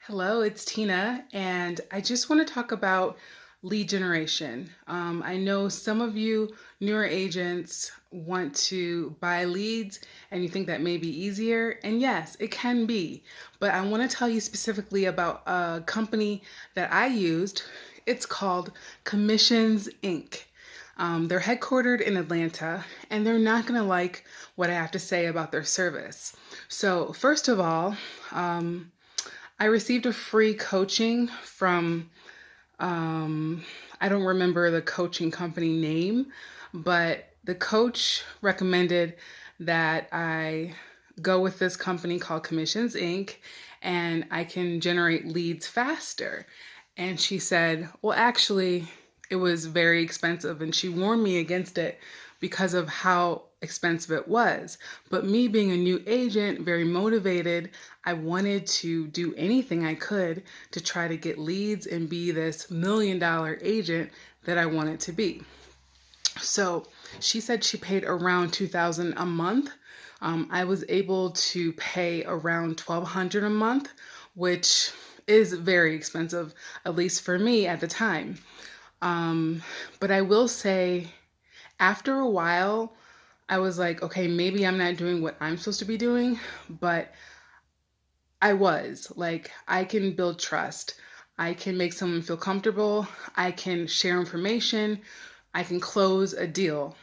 Hello, it's Tina, and I just want to talk about lead generation. I know some of you newer agents want to buy leads and you think that may be easier, and yes, it can be. But I want to tell you specifically about a company that I used. It's called Commissions Inc. They're headquartered in Atlanta, and they're not going to like what I have to say about their service. So, first of all, I received a free coaching from, I don't remember the coaching company name, but the coach recommended that I go with this company called Commissions Inc. and I can generate leads faster. And she said, well, actually, it was very expensive. And she warned me against it because of how expensive it was. But me being a new agent, very motivated, I wanted to do anything I could to try to get leads and be this $1 million agent that I wanted to be. So she said she paid around $2,000 a month. I was able to pay around $1,200 a month, which is very expensive, at least for me at the time. But I will say, after a while, I was like, okay, maybe I'm not doing what I'm supposed to be doing, but I was like, I can build trust. I can make someone feel comfortable. I can share information. I can close a deal.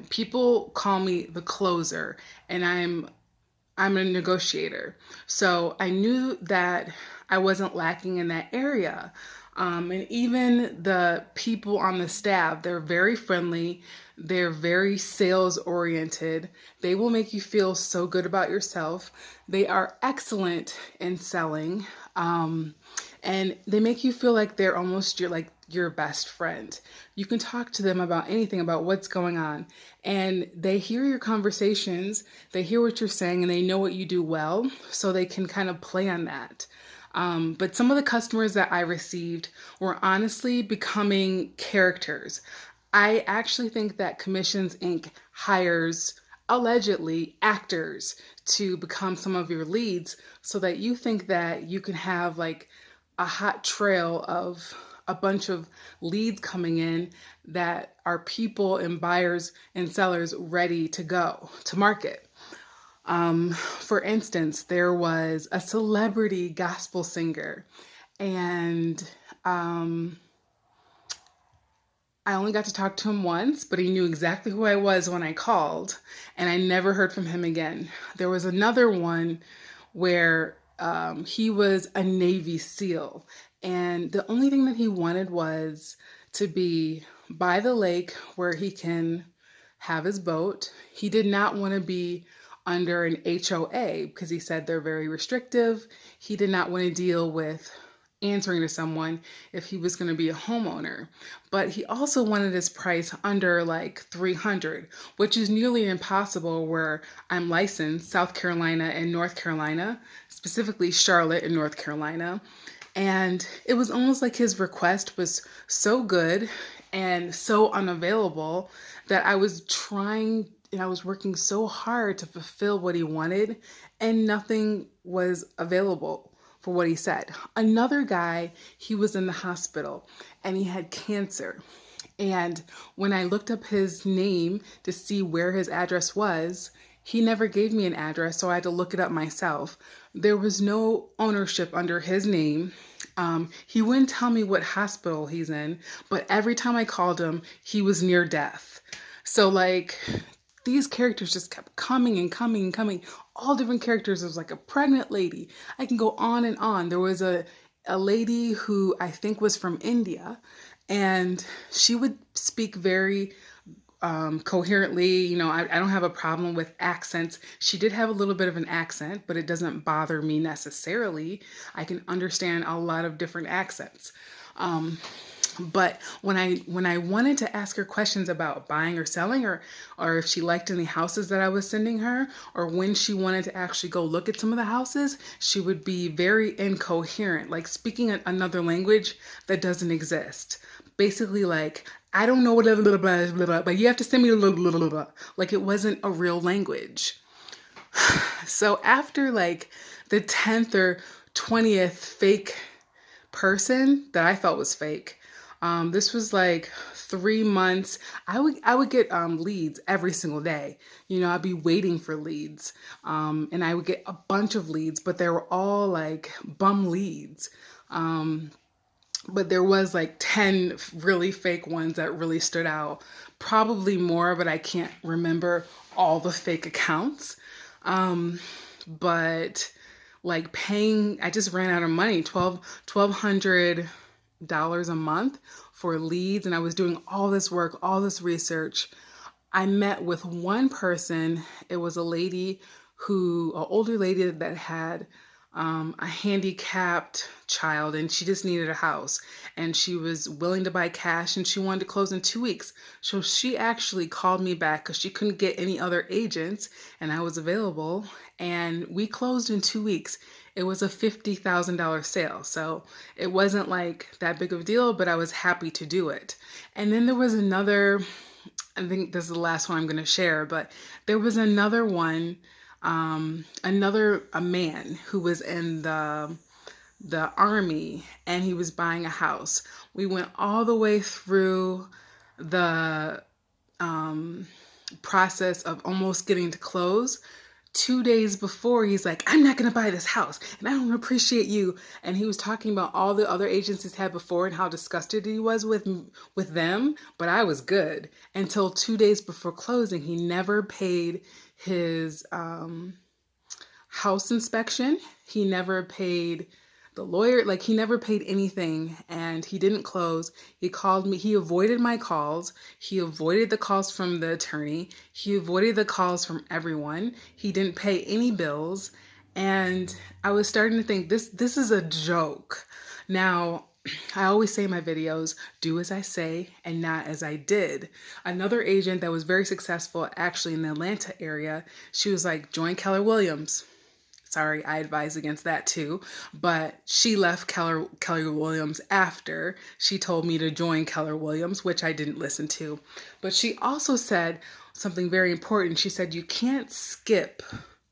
People call me the closer, and I'm a negotiator. So I knew that I wasn't lacking in that area. And even the people on the staff, they're very friendly. They're very sales oriented. They will make you feel so good about yourself. They are excellent in selling. And they make you feel like they're almost your best friend. You can talk to them about anything, about what's going on, and they hear your conversations, they hear what you're saying, and they know what you do well, so they can kind of play on that. But some of the customers that I received were honestly becoming characters. I actually think that Commissions Inc. hires allegedly actors to become some of your leads so that you think that you can have like a hot trail of a bunch of leads coming in that are people and buyers and sellers ready to go to market. For instance, there was a celebrity gospel singer, and I only got to talk to him once, but he knew exactly who I was when I called, and I never heard from him again. There was another one where he was a Navy SEAL, and the only thing that he wanted was to be by the lake where he can have his boat. He did not want to be under an HOA because he said they're very restrictive. He did not want to deal with answering to someone if he was going to be a homeowner. But he also wanted his price under like 300, which is nearly impossible where I'm licensed South Carolina and North Carolina, specifically Charlotte and North Carolina. And it was almost like his request was so good and so unavailable that I was trying and I was working so hard to fulfill what he wanted, and nothing was available for what he said. Another guy, he was in the hospital and he had cancer. And when I looked up his name to see where his address was, he never gave me an address, so I had to look it up myself. There was no ownership under his name. He wouldn't tell me what hospital he's in, but every time I called him, he was near death. So like, these characters just kept coming and coming and coming. All different characters. There was like a pregnant lady. I can go on and on. There was a lady who I think was from India, and she would speak very coherently. You know, I don't have a problem with accents. She did have a little bit of an accent, but it doesn't bother me necessarily. I can understand a lot of different accents. But when I wanted to ask her questions about buying or selling, or if she liked any houses that I was sending her, or when she wanted to actually go look at some of the houses, she would be very incoherent, like speaking another language that doesn't exist. Basically like, I don't know what blah, blah, blah, blah, blah, but you have to send me blah, blah, blah, blah. Like it wasn't a real language. So after like the 10th or 20th fake person that I felt was fake. This was like 3 months. I would get leads every single day. I'd be waiting for leads, and I would get a bunch of leads, but they were all like bum leads. But there was like 10 really fake ones that really stood out. Probably more, but I can't remember all the fake accounts. But like paying, I just ran out of money, $1,200 a month for leads. And I was doing all this work, all this research. I met with one person. It was a lady an older lady that had a handicapped child, and she just needed a house, and she was willing to buy cash, and she wanted to close in 2 weeks. So she actually called me back because she couldn't get any other agents, and I was available, and we closed in 2 weeks. It was a $50,000 sale, so it wasn't like that big of a deal, but I was happy to do it. And then there was another, I think this is the last one I'm going to share, but there was another one, a man who was in the army, and he was buying a house. We went all the way through the process of almost getting to close. 2 days before, he's like, I'm not going to buy this house, and I don't appreciate you. And he was talking about all the other agents he's had before and how disgusted he was with them. But I was good until 2 days before closing. He never paid his house inspection. He never paid the lawyer, like he never paid anything, and he didn't close. He called me. He avoided my calls. He avoided the calls from the attorney. He avoided the calls from everyone. He didn't pay any bills. And I was starting to think, this is a joke. Now, I always say in my videos, do as I say and not as I did. Another agent that was very successful, actually in the Atlanta area, she was like, join Keller Williams. Sorry, I advise against that too. But she left Keller Williams after she told me to join Keller Williams, which I didn't listen to. But she also said something very important. She said you can't skip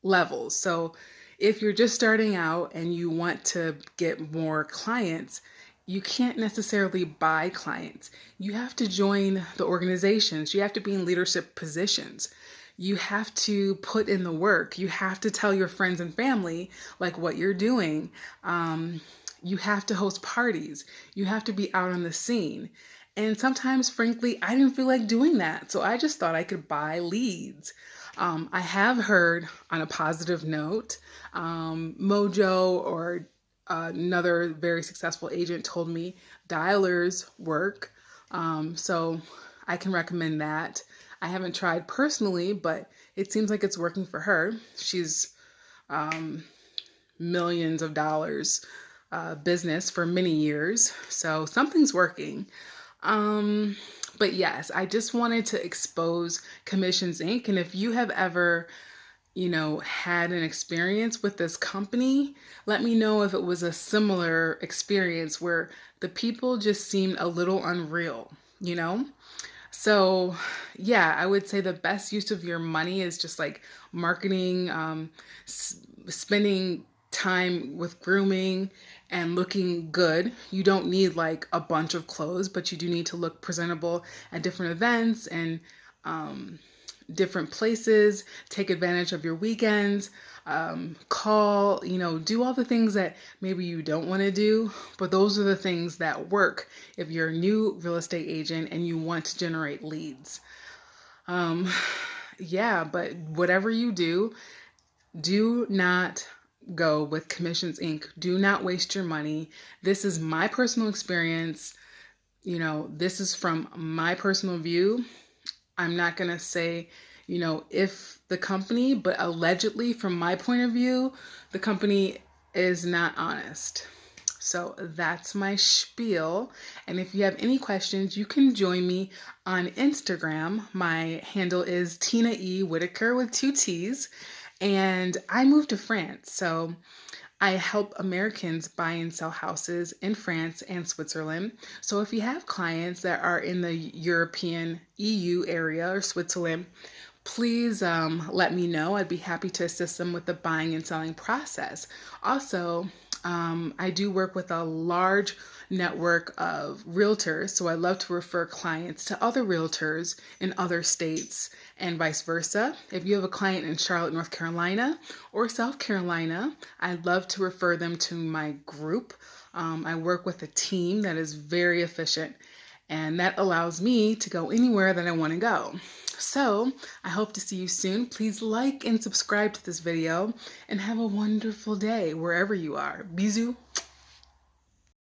levels. So if you're just starting out and you want to get more clients, you can't necessarily buy clients. You have to join the organizations. You have to be in leadership positions. You have to put in the work. You have to tell your friends and family like what you're doing. You have to host parties. You have to be out on the scene. And sometimes, frankly, I didn't feel like doing that. So I just thought I could buy leads. I have heard, on a positive note, Mojo or another very successful agent told me dialers work. So I can recommend that. I haven't tried personally, but it seems like it's working for her. She's millions of dollars business for many years. So something's working. But yes, I just wanted to expose Commissions Inc. And if you have ever, had an experience with this company, let me know if it was a similar experience where the people just seemed a little unreal, So yeah, I would say the best use of your money is just like marketing, spending time with grooming and looking good. You don't need like a bunch of clothes, but you do need to look presentable at different events and different places. Take advantage of your weekends, call, do all the things that maybe you don't want to do, but those are the things that work if you're a new real estate agent and you want to generate leads. Yeah, but whatever you do not go with Commissions Inc. Do not waste your money. This is my personal experience. This is from my personal view. I'm not going to say, if the company, but allegedly from my point of view, the company is not honest. So that's my spiel. And if you have any questions, you can join me on Instagram. My handle is Tina E. Whitaker with 2 T's. And I moved to France. So I help Americans buy and sell houses in France and Switzerland. So if you have clients that are in the European EU area or Switzerland, please let me know. I'd be happy to assist them with the buying and selling process. Also, I do work with a large network of realtors, so I love to refer clients to other realtors in other states and vice versa. If you have a client in Charlotte, North Carolina or South Carolina, I love to refer them to my group. I work with a team that is very efficient, and that allows me to go anywhere that I want to go. So I hope to see you soon. Please like and subscribe to this video and have a wonderful day wherever you are. Bisous.